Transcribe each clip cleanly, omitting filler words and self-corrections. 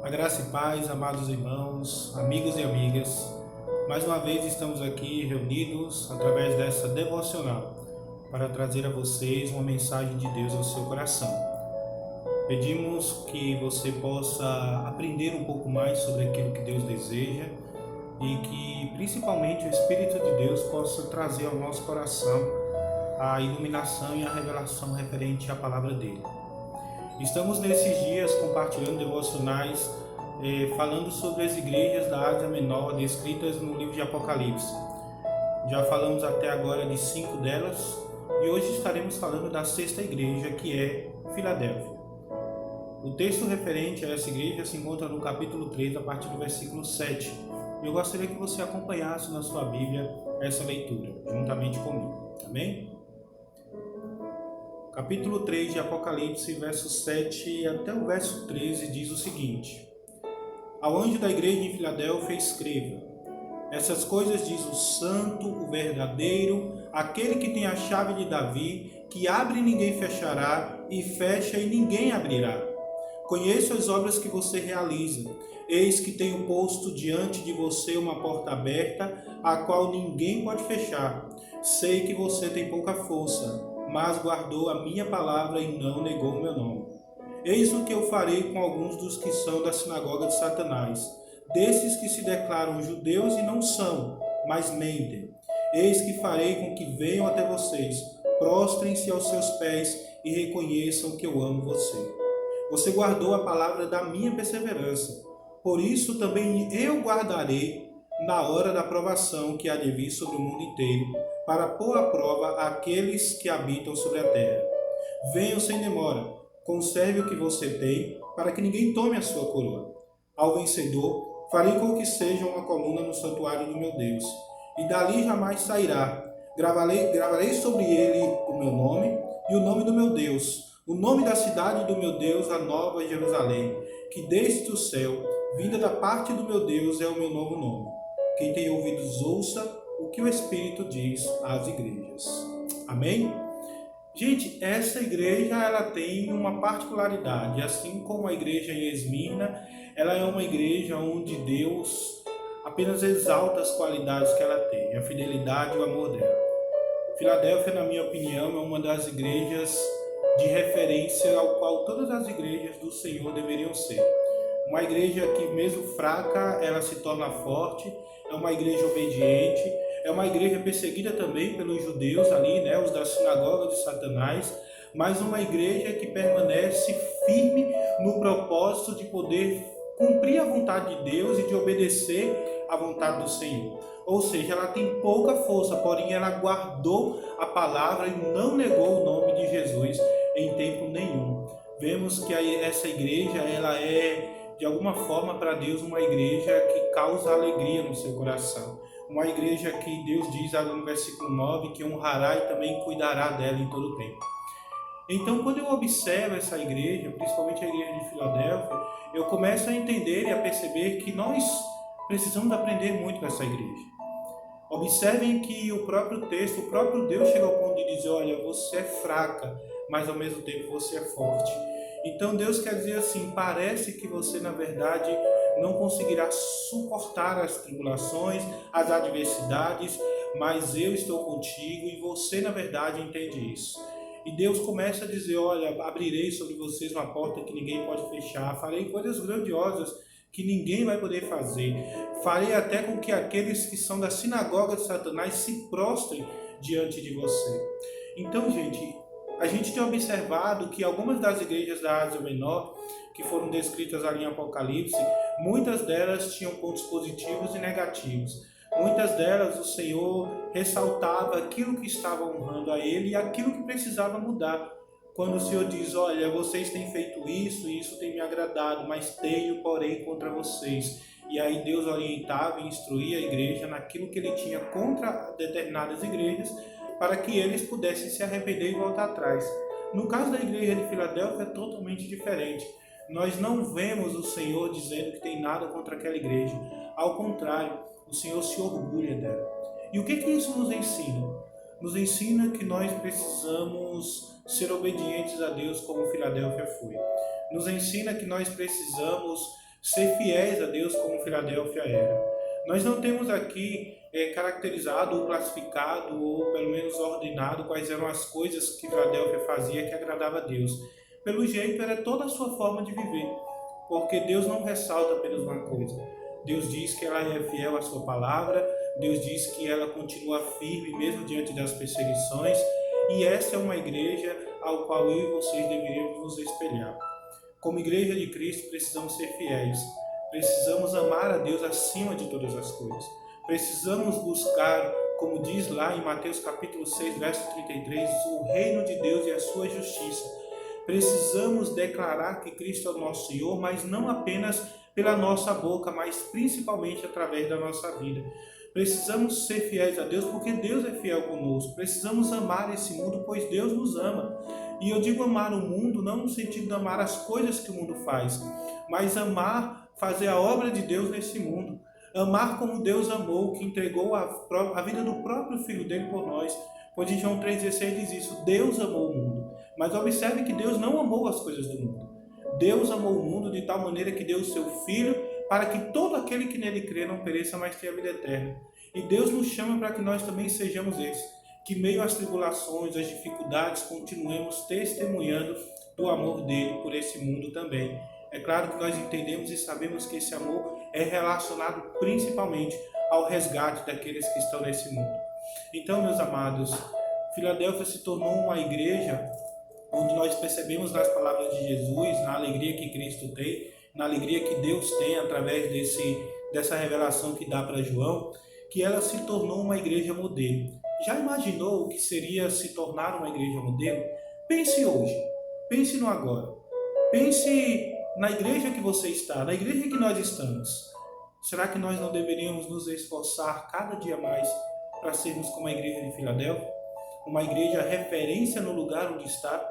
A graça e paz, amados irmãos, amigos e amigas, mais uma vez estamos aqui reunidos através dessa devocional para trazer a vocês uma mensagem de Deus ao seu coração. Pedimos que você possa aprender um pouco mais sobre aquilo que Deus deseja e que principalmente o Espírito de Deus possa trazer ao nosso coração a iluminação e a revelação referente à palavra dele. Estamos nesses dias compartilhando devocionais, falando sobre as igrejas da Ásia Menor descritas no livro de Apocalipse. Já falamos até agora de 5 delas e hoje estaremos falando da 6ª igreja, que é Filadélfia. O texto referente a essa igreja se encontra no capítulo 3, a partir do versículo 7. Eu gostaria que você acompanhasse na sua Bíblia essa leitura, juntamente comigo. Amém? Capítulo 3 de Apocalipse, verso 7 até o verso 13, diz o seguinte: Ao anjo da igreja em Filadélfia escreva: Essas coisas diz o santo, o verdadeiro, aquele que tem a chave de Davi, que abre e ninguém fechará, e fecha e ninguém abrirá. Conheço as obras que você realiza. Eis que tenho posto diante de você uma porta aberta, a qual ninguém pode fechar. Sei que você tem pouca força, mas guardou a minha palavra e não negou o meu nome. Eis o que eu farei com alguns dos que são da sinagoga de Satanás, desses que se declaram judeus e não são, mas mentem. Eis que farei com que venham até vocês, prostrem-se aos seus pés e reconheçam que eu amo você. Você guardou a palavra da minha perseverança, por isso também eu guardarei na hora da provação que há de vir sobre o mundo inteiro, para pôr à prova aqueles que habitam sobre a terra. Venham sem demora, conserve o que você tem, para que ninguém tome a sua coroa. Ao vencedor, farei com que seja uma coluna no santuário do meu Deus, e dali jamais sairá. Gravarei sobre ele o meu nome e o nome do meu Deus, o nome da cidade do meu Deus, a nova Jerusalém, que desde o céu, vinda da parte do meu Deus, é o meu novo nome. Quem tem ouvidos, ouça o que o Espírito diz às igrejas. Amém? Gente, essa igreja ela tem uma particularidade, assim como a igreja em Esmirna, ela é uma igreja onde Deus apenas exalta as qualidades que ela tem, a fidelidade e o amor dela. Filadélfia, na minha opinião, é uma das igrejas de referência ao qual todas as igrejas do Senhor deveriam ser. Uma igreja que, mesmo fraca, ela se torna forte, é uma igreja obediente, é uma igreja perseguida também pelos judeus ali, né, os da sinagoga de Satanás, mas uma igreja que permanece firme no propósito de poder cumprir a vontade de Deus e de obedecer à vontade do Senhor. Ou seja, ela tem pouca força, porém ela guardou a palavra e não negou o nome de Jesus em tempo nenhum. Vemos que essa igreja, ela é de alguma forma para Deus uma igreja que causa alegria no seu coração. Uma igreja que Deus diz no versículo 9 que honrará e também cuidará dela em todo o tempo. Então, quando eu observo essa igreja, principalmente a igreja de Filadélfia, eu começo a entender e a perceber que nós precisamos aprender muito com essa igreja. Observem que o próprio texto, o próprio Deus chega ao ponto de dizer: olha, você é fraca, mas ao mesmo tempo você é forte. Então Deus quer dizer assim: parece que você na verdade não conseguirá suportar as tribulações, as adversidades, mas eu estou contigo e você na verdade entende isso. E Deus começa a dizer: olha, abrirei sobre vocês uma porta que ninguém pode fechar, farei coisas grandiosas que ninguém vai poder fazer. Farei até com que aqueles que são da sinagoga de Satanás se prostrem diante de você. Então, gente, a gente tem observado que algumas das igrejas da Ásia Menor, que foram descritas ali em Apocalipse, muitas delas tinham pontos positivos e negativos. Muitas delas o Senhor ressaltava aquilo que estava honrando a Ele e aquilo que precisava mudar. Quando o Senhor diz: olha, vocês têm feito isso e isso tem me agradado, mas tenho, porém, contra vocês. E aí Deus orientava e instruía a igreja naquilo que Ele tinha contra determinadas igrejas, para que eles pudessem se arrepender e voltar atrás. No caso da igreja de Filadélfia é totalmente diferente. Nós não vemos o Senhor dizendo que tem nada contra aquela igreja. Ao contrário, o Senhor se orgulha dela. E o que isso nos ensina? Nos ensina que nós precisamos ser obedientes a Deus como Filadélfia foi. Nos ensina que nós precisamos ser fiéis a Deus como Filadélfia era. Nós não temos aqui caracterizado ou classificado ou pelo menos ordenado quais eram as coisas que Filadélfia fazia que agradava a Deus. Pelo jeito era toda a sua forma de viver, porque Deus não ressalta apenas uma coisa. Deus diz que ela é fiel à sua palavra, Deus diz que ela continua firme mesmo diante das perseguições, e essa é uma igreja ao qual eu e vocês deveríamos nos espelhar. Como igreja de Cristo, precisamos ser fiéis. Precisamos amar a Deus acima de todas as coisas. Precisamos buscar, como diz lá em Mateus capítulo 6, verso 33, o reino de Deus e a sua justiça. Precisamos declarar que Cristo é o nosso Senhor, mas não apenas pela nossa boca, mas principalmente através da nossa vida. Precisamos ser fiéis a Deus porque Deus é fiel conosco. Precisamos amar esse mundo, pois Deus nos ama. E eu digo amar o mundo não no sentido de amar as coisas que o mundo faz, mas amar, fazer a obra de Deus nesse mundo. Amar como Deus amou, que entregou a vida do próprio Filho dele por nós. Pois em João 3,16 diz isso, Deus amou o mundo. Mas observe que Deus não amou as coisas do mundo. Deus amou o mundo de tal maneira que deu o seu Filho para que todo aquele que nele crê não pereça, mas tenha a vida eterna. E Deus nos chama para que nós também sejamos esses, que meio às tribulações, às dificuldades, continuemos testemunhando do amor dele por esse mundo também. É claro que nós entendemos e sabemos que esse amor é relacionado principalmente ao resgate daqueles que estão nesse mundo. Então, meus amados, Filadélfia se tornou uma igreja onde nós percebemos nas palavras de Jesus, na alegria que Cristo tem, na alegria que Deus tem através dessa revelação que dá para João, que ela se tornou uma igreja modelo. Já imaginou o que seria se tornar uma igreja modelo? Pense hoje, pense no agora, pense na igreja que você está, na igreja que nós estamos. Será que nós não deveríamos nos esforçar cada dia mais para sermos como a igreja de Filadélfia? Uma igreja referência no lugar onde está,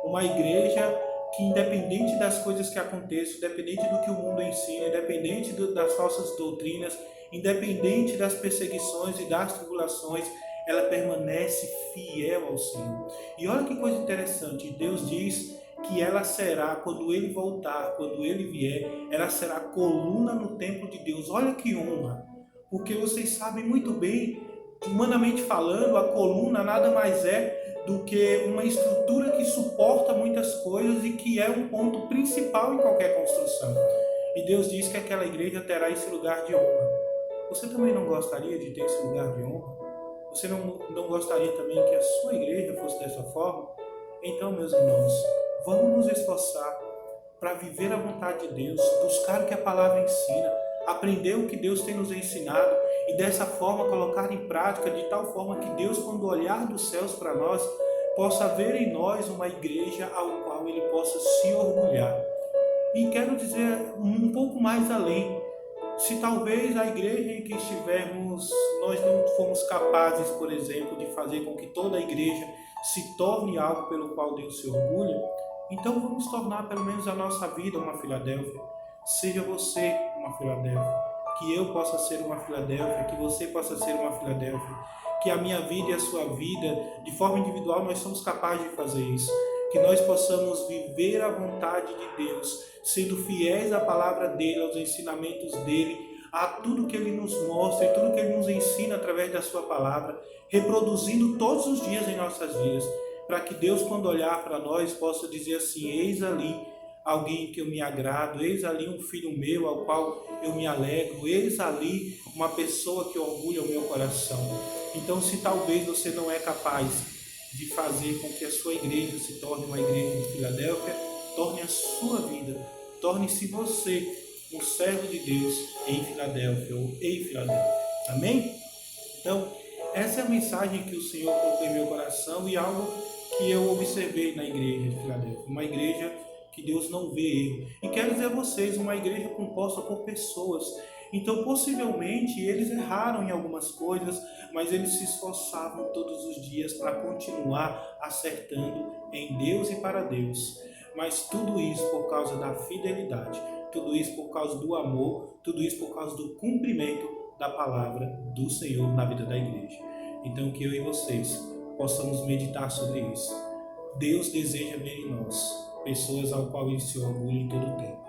uma igreja que, independente das coisas que aconteçam, independente do que o mundo ensina, independente das falsas doutrinas, independente das perseguições e das tribulações, ela permanece fiel ao Senhor. E olha que coisa interessante, Deus diz que ela será, quando Ele voltar, quando Ele vier, ela será coluna no templo de Deus. Olha que honra, porque vocês sabem muito bem, humanamente falando, a coluna nada mais é do que uma estrutura que suporta muitas coisas e que é um ponto principal em qualquer construção. E Deus diz que aquela igreja terá esse lugar de honra. Você também não gostaria de ter esse lugar de honra? Você não gostaria também que a sua igreja fosse dessa forma? Então, meus irmãos, vamos nos esforçar para viver a vontade de Deus, buscar o que a palavra ensina, aprender o que Deus tem nos ensinado e dessa forma colocar em prática de tal forma que Deus, quando olhar dos céus para nós, possa ver em nós uma igreja ao qual Ele possa se orgulhar. E quero dizer um pouco mais além, se talvez a igreja em que estivermos, nós não fomos capazes, por exemplo, de fazer com que toda a igreja se torne algo pelo qual Deus se orgulha, então vamos tornar pelo menos a nossa vida uma Filadélfia. Seja você uma Filadélfia, que eu possa ser uma Filadélfia, que você possa ser uma Filadélfia, que a minha vida e a sua vida, de forma individual, nós somos capazes de fazer isso. Que nós possamos viver a vontade de Deus, sendo fiéis à palavra dele, aos ensinamentos dele, a tudo que ele nos mostra e tudo que ele nos ensina através da sua palavra, reproduzindo todos os dias em nossas vidas, para que Deus, quando olhar para nós, possa dizer assim: eis ali alguém que eu me agrado, eis ali um filho meu ao qual eu me alegro, eis ali uma pessoa que orgulha o meu coração. Então, se talvez você não é capaz de fazer com que a sua igreja se torne uma igreja de Filadélfia, torne a sua vida, torne-se você um servo de Deus em Filadélfia ou em Filadélfia. Amém? Então, essa é a mensagem que o Senhor colocou em meu coração e algo que eu observei na igreja de Filadélfia. Uma igreja que Deus não vê erro. E quero dizer a vocês, uma igreja composta por pessoas. Então, possivelmente, eles erraram em algumas coisas, mas eles se esforçavam todos os dias para continuar acertando em Deus e para Deus. Mas tudo isso por causa da fidelidade, tudo isso por causa do amor, tudo isso por causa do cumprimento da palavra do Senhor na vida da igreja. Então, que eu e vocês possamos meditar sobre isso. Deus deseja ver em nós pessoas ao qual Ele se orgulha em todo o tempo.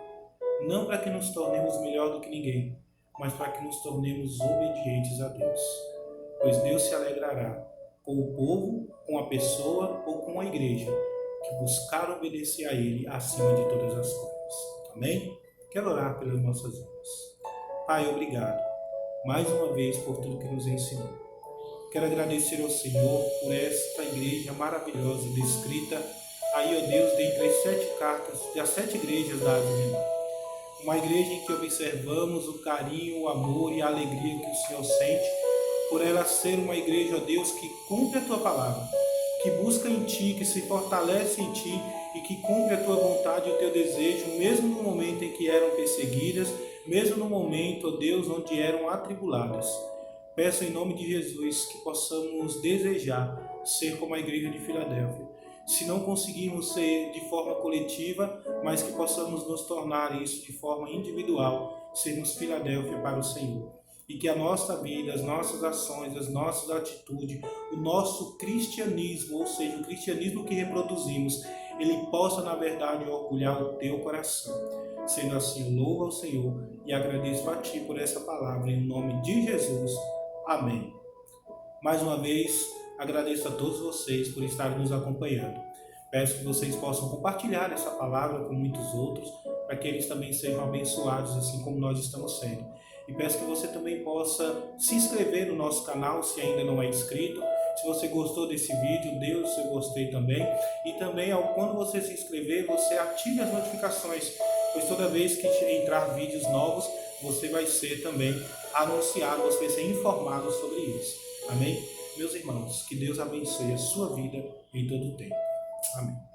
não para que nos tornemos melhor do que ninguém, mas para que nos tornemos obedientes a Deus. Pois Deus se alegrará com o povo, com a pessoa ou com a igreja que buscar obedecer a Ele acima de todas as coisas. Amém? Quero orar pelas nossas vidas. Pai, obrigado mais uma vez por tudo que nos ensinou. Quero agradecer ao Senhor por esta igreja maravilhosa descrita aí, ó Deus, dentre as 7 cartas das 7 igrejas da Ásia Menor. Uma igreja em que observamos o carinho, o amor e a alegria que o Senhor sente por ela ser uma igreja, ó Deus, que cumpre a Tua palavra, que busca em Ti, que se fortalece em Ti e que cumpre a Tua vontade e o Teu desejo, mesmo no momento em que eram perseguidas, mesmo no momento, ó Deus, onde eram atribuladas. Peço em nome de Jesus que possamos desejar ser como a igreja de Filadélfia. Se não conseguirmos ser de forma coletiva, mas que possamos nos tornar isso de forma individual, sermos Filadélfia para o Senhor. E que a nossa vida, as nossas ações, as nossas atitudes, o nosso cristianismo, ou seja, o cristianismo que reproduzimos, ele possa, na verdade, orgulhar o teu coração. Sendo assim, eu louvo ao Senhor e agradeço a Ti por essa palavra, em nome de Jesus. Amém. Mais uma vez, agradeço a todos vocês por estarem nos acompanhando. Peço que vocês possam compartilhar essa palavra com muitos outros, para que eles também sejam abençoados, assim como nós estamos sendo. E peço que você também possa se inscrever no nosso canal, se ainda não é inscrito. Se você gostou desse vídeo, dê o seu gostei também. E também, quando você se inscrever, você ative as notificações, pois toda vez que entrar vídeos novos, você vai ser também anunciado, você vai ser informado sobre isso. Amém? Meus irmãos, que Deus abençoe a sua vida em todo o tempo. Amém.